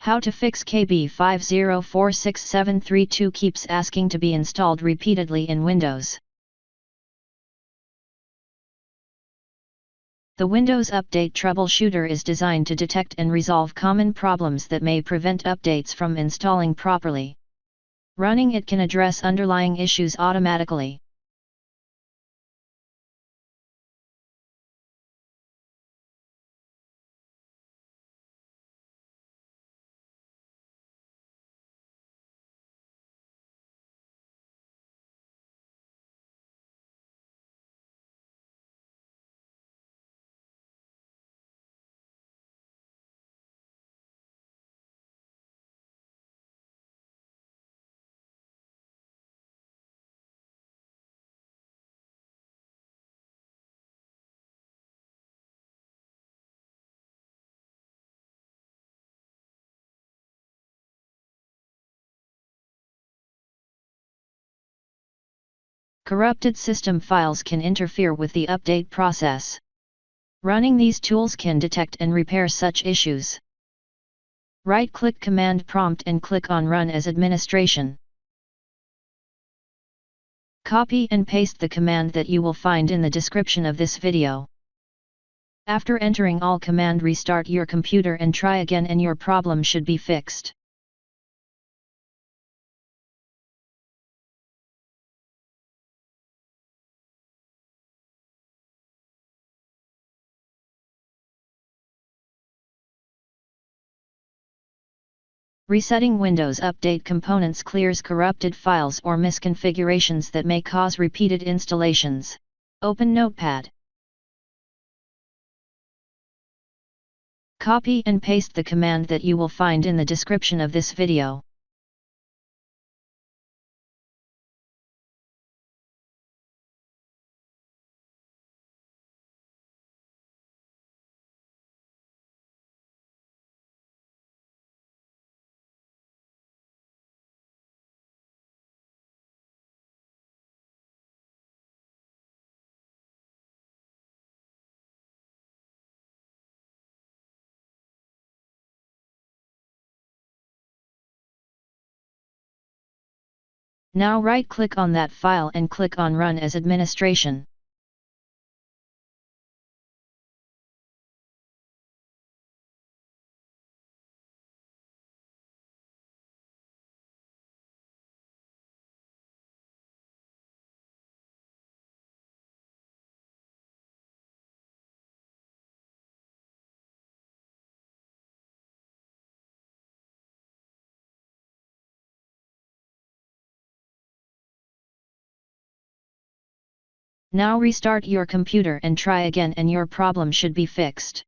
How to fix KB5046732 keeps asking to be installed repeatedly in Windows. The Windows Update Troubleshooter is designed to detect and resolve common problems that may prevent updates from installing properly. Running it can address underlying issues automatically. Corrupted system files can interfere with the update process. Running these tools can detect and repair such issues. Right-click Command Prompt and click on Run as Administration. Copy and paste the command that you will find in the description of this video. After entering all command, restart your computer and try again and your problem should be fixed. Resetting Windows Update components clears corrupted files or misconfigurations that may cause repeated installations. Open Notepad. Copy and paste the command that you will find in the description of this video. Now right-click on that file and click on Run as Administration. Now restart your computer and try again and your problem should be fixed.